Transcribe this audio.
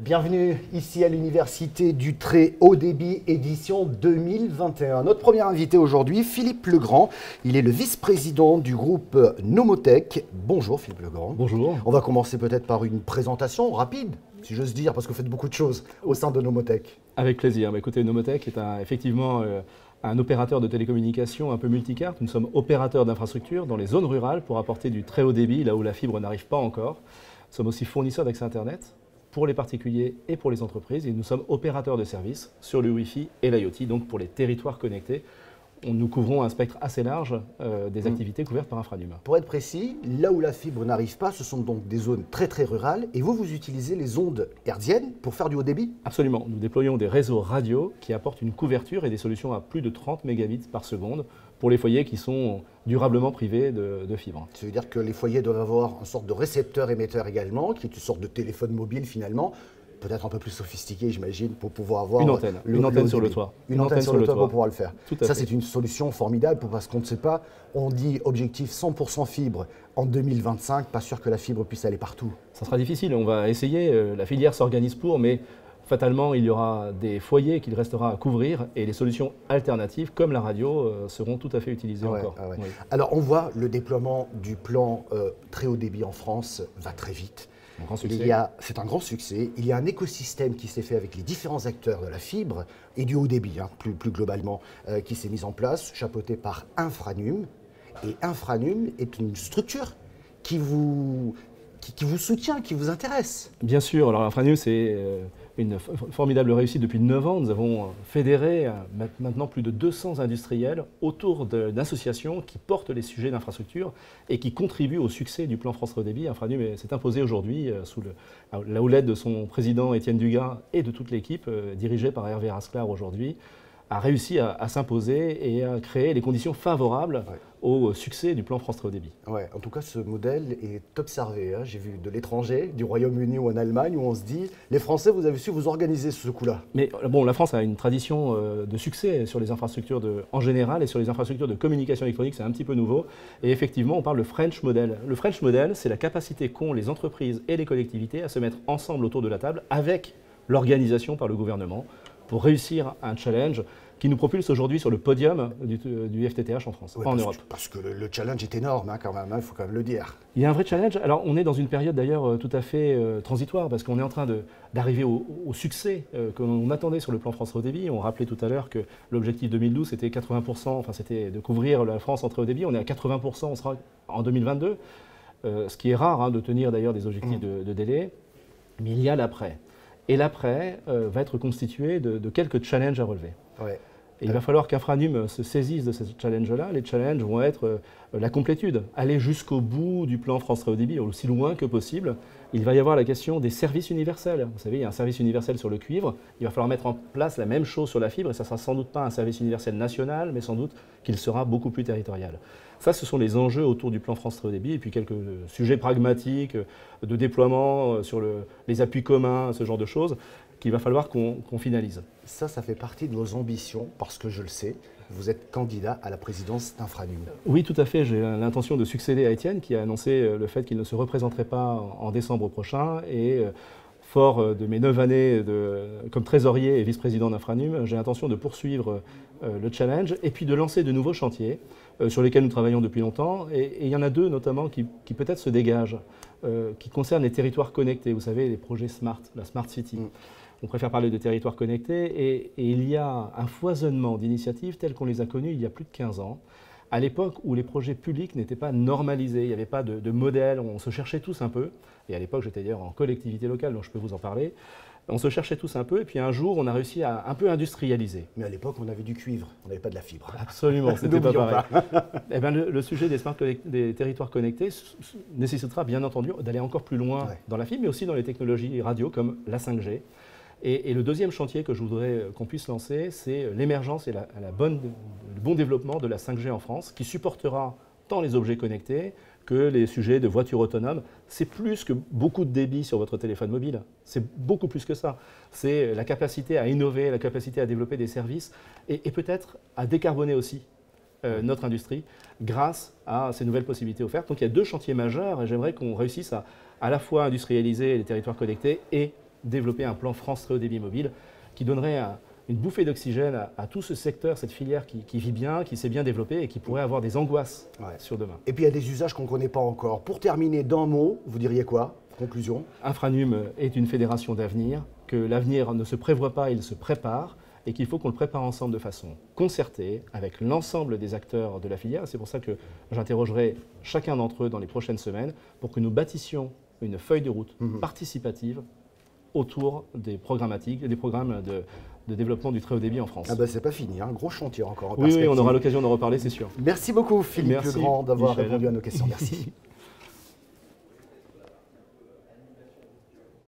Bienvenue ici à l'Université du Très Haut Débit, édition 2021. Notre premier invité aujourd'hui, Philippe Legrand. Il est le vice-président du groupe Nomotech. Bonjour Philippe Legrand. Bonjour. On va commencer peut-être par une présentation rapide, si j'ose dire, parce que vous faites beaucoup de choses au sein de Nomotech. Avec plaisir. Écoutez, Nomotech est effectivement un opérateur de télécommunications un peu multicarte. Nous sommes opérateurs d'infrastructures dans les zones rurales pour apporter du très haut débit, là où la fibre n'arrive pas encore. Nous sommes aussi fournisseurs d'accès Internet pour les particuliers et pour les entreprises. Et nous sommes opérateurs de services sur le Wi-Fi et l'IoT, donc pour les territoires connectés. Nous couvrons un spectre assez large des activités couvertes par Infranum. Pour être précis, là où la fibre n'arrive pas, ce sont donc des zones très rurales. Et vous utilisez les ondes hertziennes pour faire du haut débit? Absolument. Nous déployons des réseaux radio qui apportent une couverture et des solutions à plus de 30 mégabits par seconde pour les foyers qui sont durablement privés de fibre. Ça veut dire que les foyers doivent avoir une sorte de récepteur-émetteur également, qui est une sorte de téléphone mobile finalement, peut-être un peu plus sophistiqué, j'imagine, pour pouvoir avoir une antenne sur le toit. Une antenne sur le toit pour pouvoir le faire. Ça, c'est une solution formidable parce qu'on ne sait pas, on dit objectif 100% fibre en 2025, pas sûr que la fibre puisse aller partout. Ça sera difficile, on va essayer, la filière s'organise pour, mais fatalement, il y aura des foyers qu'il restera à couvrir et les solutions alternatives, comme la radio, seront tout à fait utilisées encore. Ouais. Oui. Alors, on voit le déploiement du plan très haut débit en France va très vite. C'est un grand succès. Il y a un écosystème qui s'est fait avec les différents acteurs de la fibre et du haut débit, plus globalement, qui s'est mis en place, chapeauté par Infranum. Et Infranum est une structure qui vous soutient, qui vous intéresse. Bien sûr. Alors, Infranum, c'est une formidable réussite depuis 9 ans. Nous avons fédéré maintenant plus de 200 industriels autour d'associations qui portent les sujets d'infrastructure et qui contribuent au succès du plan France Très Haut Débit. Infranum s'est imposé aujourd'hui sous la houlette de son président Étienne Dugas et de toute l'équipe dirigée par Hervé Rasclar aujourd'hui, a réussi à s'imposer et à créer les conditions favorables au succès du plan France Très Haut Débit. Ouais, en tout cas, ce modèle est observé. J'ai vu de l'étranger, du Royaume-Uni ou en Allemagne, où on se dit, les Français, vous avez su vous organiser ce coup-là. Mais bon, la France a une tradition de succès sur les infrastructures en général et sur les infrastructures de communication électronique, c'est un petit peu nouveau. Et effectivement, on parle de French Model. Le French Model, c'est la capacité qu'ont les entreprises et les collectivités à se mettre ensemble autour de la table avec l'organisation par le gouvernement pour réussir un challenge qui nous propulse aujourd'hui sur le podium du FTTH en France, pas en Europe. Parce que le challenge est énorme quand même, il faut quand même le dire. Il y a un vrai challenge. Alors on est dans une période d'ailleurs tout à fait transitoire parce qu'on est en train d'arriver au succès qu'on attendait sur le plan France Très Haut Débit. On rappelait tout à l'heure que l'objectif 2012 c'était 80%, enfin c'était de couvrir la France en très haut débit. On est à 80%, on sera en 2022, ce qui est rare de tenir d'ailleurs des objectifs de délai. Mais il y a l'après. Et l'après va être constitué de quelques challenges à relever. Ouais. Et il va falloir qu'Infranum se saisisse de ces challenges-là. Les challenges vont être la complétude, aller jusqu'au bout du plan France Très Haut Débit, aussi loin que possible. Il va y avoir la question des services universels. Vous savez, il y a un service universel sur le cuivre. Il va falloir mettre en place la même chose sur la fibre, et ça ne sera sans doute pas un service universel national, mais sans doute qu'il sera beaucoup plus territorial. Ça, ce sont les enjeux autour du plan France Très Haut Débit, et puis quelques sujets pragmatiques de déploiement sur les appuis communs, ce genre de choses, qu'il va falloir qu'on finalise. Ça fait partie de vos ambitions, parce que je le sais, vous êtes candidat à la présidence d'Infranum. Oui, tout à fait. J'ai l'intention de succéder à Étienne, qui a annoncé le fait qu'il ne se représenterait pas en décembre prochain. Et fort de mes 9 années comme trésorier et vice-président d'Infranum, j'ai l'intention de poursuivre le challenge et puis de lancer de nouveaux chantiers sur lesquels nous travaillons depuis longtemps. Et il y en a deux notamment qui peut-être se dégagent, qui concernent les territoires connectés. Vous savez, les projets Smart, la Smart City. On préfère parler de territoires connectés et il y a un foisonnement d'initiatives telles qu'on les a connues il y a plus de 15 ans, à l'époque où les projets publics n'étaient pas normalisés, il n'y avait pas de modèle, on se cherchait tous un peu, et à l'époque j'étais d'ailleurs en collectivité locale, donc je peux vous en parler, on se cherchait tous un peu, et puis un jour on a réussi à un peu industrialiser. Mais à l'époque on avait du cuivre, on n'avait pas de la fibre. Absolument, c'était pas pareil. Eh bien, le sujet des territoires connectés nécessitera bien entendu d'aller encore plus loin dans la fibre, mais aussi dans les technologies radio comme la 5G. Et le deuxième chantier que je voudrais qu'on puisse lancer, c'est l'émergence et le bon développement de la 5G en France, qui supportera tant les objets connectés que les sujets de voitures autonomes. C'est plus que beaucoup de débit sur votre téléphone mobile. C'est beaucoup plus que ça. C'est la capacité à innover, la capacité à développer des services et peut-être à décarboner aussi notre industrie grâce à ces nouvelles possibilités offertes. Donc il y a deux chantiers majeurs et j'aimerais qu'on réussisse à la fois industrialiser les territoires connectés et développer un plan France très haut débit mobile qui donnerait une bouffée d'oxygène à tout ce secteur, cette filière qui vit bien, qui s'est bien développée et qui pourrait avoir des angoisses sur demain. Et puis il y a des usages qu'on ne connaît pas encore. Pour terminer, d'un mot, vous diriez quoi? Conclusion? Infranum est une fédération d'avenir, que l'avenir ne se prévoit pas, il se prépare, et qu'il faut qu'on le prépare ensemble de façon concertée avec l'ensemble des acteurs de la filière. C'est pour ça que j'interrogerai chacun d'entre eux dans les prochaines semaines pour que nous bâtissions une feuille de route participative autour des programmatiques, des programmes de développement du très haut débit en France. Ah ben c'est pas fini, un gros chantier encore en perspective. Oui, on aura l'occasion d'en reparler, c'est sûr. Merci beaucoup Philippe Legrand d'avoir répondu à nos questions. Merci.